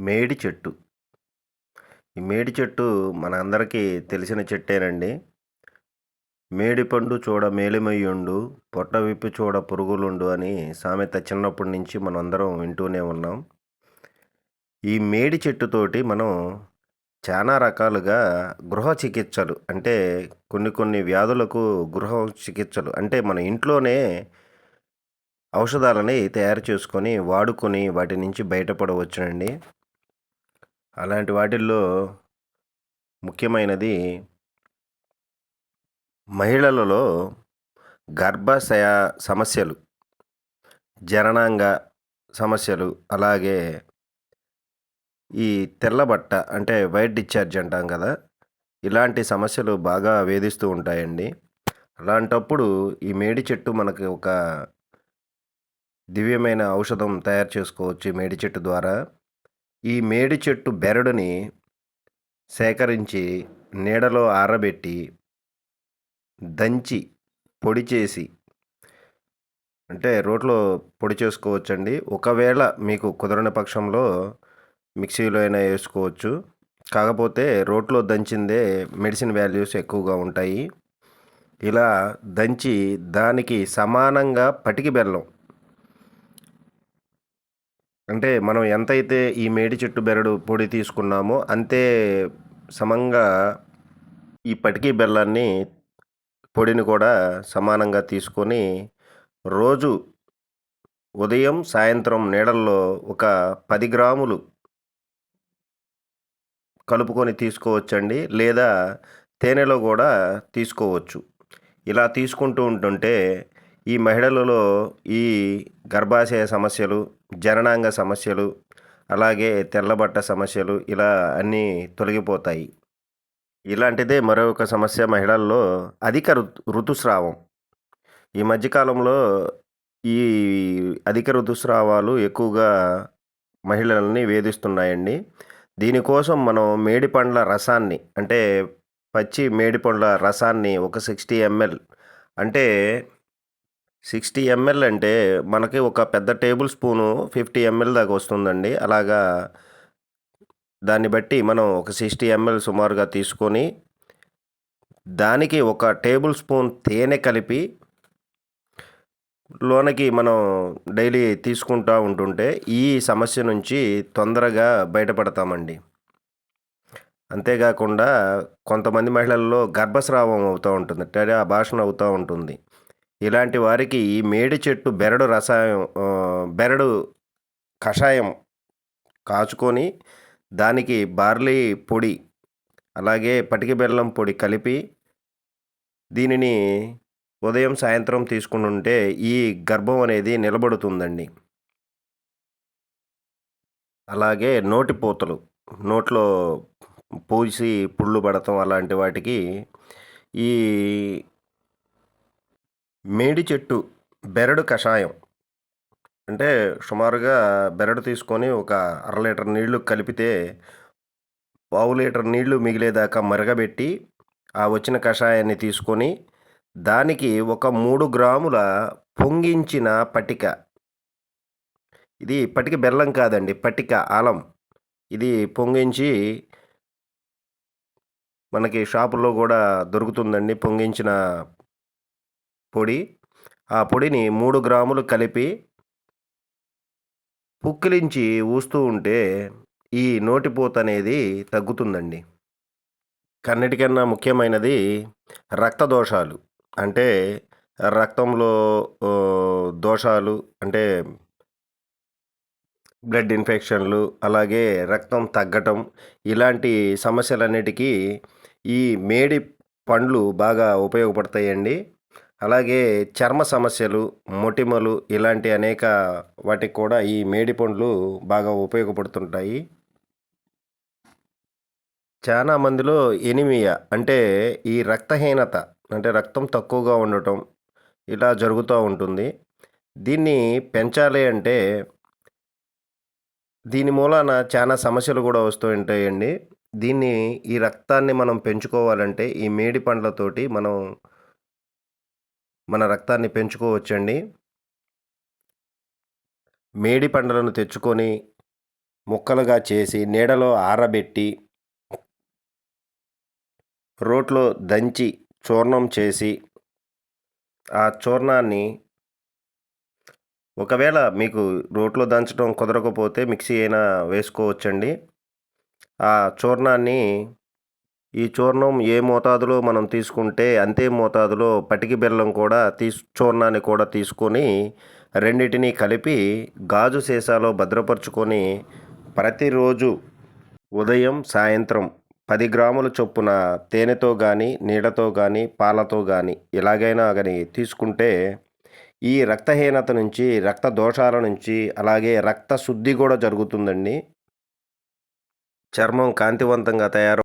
మేడి చెట్టు. ఈ మేడి చెట్టు మనందరికీ తెలిసిన చెట్టేనండి. మేడిపండు చూడ మేలిమయ్యుండు, పొట్ట విప్పి చూడ పురుగులుండు అని సామెత చిన్నప్పటి నుంచి మనందరం వింటూనే ఉన్నాం. ఈ మేడి చెట్టుతోటి మనం చానా రకాలుగా గృహ చికిత్సలు అంటే కొన్ని కొన్ని వ్యాధులకు గృహ చికిత్సలు అంటే మన ఇంట్లోనే ఔషధాలని తయారు చేసుకొని, వాడుకొని వాటి నుంచి బయటపడవచ్చునండి. అలాంటి వాటిల్లో ముఖ్యమైనది మహిళలలో గర్భాశయ సమస్యలు, జననాంగ సమస్యలు, అలాగే ఈ తెల్లబట్ట అంటే వైట్ డిశ్చార్జ్ అంటాం కదా! ఇలాంటి సమస్యలు బాగా వేధిస్తూ ఉంటాయండి. అలాంటప్పుడు ఈ మేడి చెట్టు మనకి ఒక దివ్యమైన ఔషధం తయారు చేసుకోవచ్చు ఈ మేడి చెట్టు ద్వారా. ఈ మేడి చెట్టు బెరడుని సేకరించి నీడలో ఆరబెట్టి, దంచి, పొడి చేసి అంటే రోట్లో పొడి చేసుకోవచ్చండి. ఒకవేళ మీకు కుదరని పక్షంలో మిక్సీలో అయినా ఏసుకోవచ్చు. కాకపోతే రోట్లో దంచిందే మెడిసిన్ వాల్యూస్ ఎక్కువగా ఉంటాయి. ఇలా దంచి దానికి సమానంగా పటికి బెల్లం అంటే మనం ఎంతైతే ఈ మేడి చెట్టు బెరడు పొడి తీసుకున్నామో అంతే సమంగా ఈ పటికి బెల్లాన్ని పొడిని కూడా సమానంగా తీసుకొని రోజు ఉదయం, సాయంత్రం నీడల్లో ఒక 10 గ్రాములు కలుపుకొని తీసుకోవచ్చండి. లేదా తేనెలో గూడా తీసుకోవచ్చు. ఇలా తీసుకుంటూ ఉంటుంటే ఈ మహిళలలో ఈ గర్భాశయ సమస్యలు, జననాంగ సమస్యలు, అలాగే తెల్లబట్ట సమస్యలు ఇలా అన్నీ తొలగిపోతాయి. ఇలాంటిదే మరొక సమస్య మహిళల్లో అధిక ఋతుస్రావం. ఈ మధ్య కాలంలో ఈ అధిక ఋతుస్రావాలు ఎక్కువగా మహిళలని వేధిస్తున్నాయండి. దీనికోసం మనం మేడిపండ్ల రసాన్ని అంటే పచ్చి మేడిపండ్ల రసాన్ని ఒక 60 ఎంఎల్ అంటే 60 ఎంఎల్ అంటే మనకి ఒక పెద్ద టేబుల్ స్పూను 50 ఎంఎల్ దాకా వస్తుందండి. అలాగా దాన్ని బట్టి మనం ఒక 60 ఎంఎల్ సుమారుగా తీసుకొని దానికి ఒక టేబుల్ స్పూన్ తేనె కలిపి లోనకి మనం డైలీ తీసుకుంటా ఉంటుంటే ఈ సమస్య నుంచి తొందరగా బయటపడతామండి. అంతేగాకుండా కొంతమంది మహిళల్లో గర్భస్రావం అవుతూ ఉంటుంది. అబార్షన్ అవుతూ ఉంటుంది. ఇలాంటి వారికి ఈ మేడి చెట్టు బెరడు కషాయం కాచుకొని దానికి బార్లీ పొడి, అలాగే పటిక బెల్లం పొడి కలిపి దీనిని ఉదయం, సాయంత్రం తీసుకుంటుంటే ఈ గర్భం అనేది నిలబడుతుందండి. అలాగే నోటిపూతలు, నోట్లో పూసి పుళ్ళు పడటం అలాంటి వాటికి ఈ మేడి చెట్టు బెరడు కషాయం అంటే సుమారుగా బెరడు తీసుకొని ఒక అర లీటర్ నీళ్లు కలిపితే పావు లీటర్ నీళ్లు మిగిలేదాకా మరగబెట్టి ఆ వచ్చిన కషాయాన్ని తీసుకొని దానికి ఒక 3 గ్రాముల పొంగించిన పటిక ఇది పటిక బెల్లం కాదండి. పటిక అలం. ఇది పొంగించి మనకి షాపుల్లో గూడా దొరుకుతుందండి పొంగించిన పొడి. ఆ పొడిని 3 గ్రాములు కలిపి పుక్కిలించి ఊస్తూ ఉంటే ఈ నోటిపూతనేది తగ్గుతుందండి. కన్నిటికన్నా ముఖ్యమైనది రక్త దోషాలు. అంటే రక్తంలో దోషాలు అంటే బ్లడ్ ఇన్ఫెక్షన్లు, అలాగే రక్తం తగ్గటం ఇలాంటి సమస్యలన్నిటికీ ఈ మేడి పండ్లు బాగా ఉపయోగపడతాయండి. అలాగే చర్మ సమస్యలు, మొటిమలు ఇలాంటి అనేక వాటికి కూడా ఈ మేడి పండ్లు బాగా ఉపయోగపడుతుంటాయి. చానా మందిలో ఎనీమియా అంటే ఈ రక్తహీనత అంటే రక్తం తక్కువగా ఉండటం ఇలా జరుగుతూ ఉంటుంది. దీన్ని పెంచాలి అంటే దీని మూలాన చాలా సమస్యలు గూడా వస్తూ ఉంటాయండి. ఈ రక్తాన్ని మనం పెంచుకోవాలంటే ఈ మేడి పండ్లతోటి మనం మన రక్తాన్ని పెంచుకోవచ్చండి. మేడి పండ్లను తెచ్చుకొని ముక్కలుగా చేసి నీడలో ఆరబెట్టి రోట్లో దంచి చూర్ణం చేసి ఆ చూర్ణాన్ని ఒకవేళ మీకు రోట్లో దంచడం కుదరకపోతే మిక్సీ అయినా వేసుకోవచ్చండి. ఆ చూర్ణాన్ని ఈ చూర్ణం ఏ మోతాదులో మనం తీసుకుంటే అంతే మోతాదులో పటికి బెల్లం కూడా చూర్ణాన్ని కూడా తీసుకొని రెండిటిని కలిపి గాజు సీసాలో భద్రపరుచుకొని ప్రతిరోజు ఉదయం సాయంత్రం 10 గ్రాముల చొప్పున తేనెతో కానీ నీళ్ళతో కానీ పాలతో కానీ ఎలాగైనా కానీ తీసుకుంటే ఈ రక్తహీనత నుంచి రక్త దోషాల నుంచి అలాగే రక్త శుద్ధి కూడా జరుగుతుందండి. చర్మం కాంతివంతంగా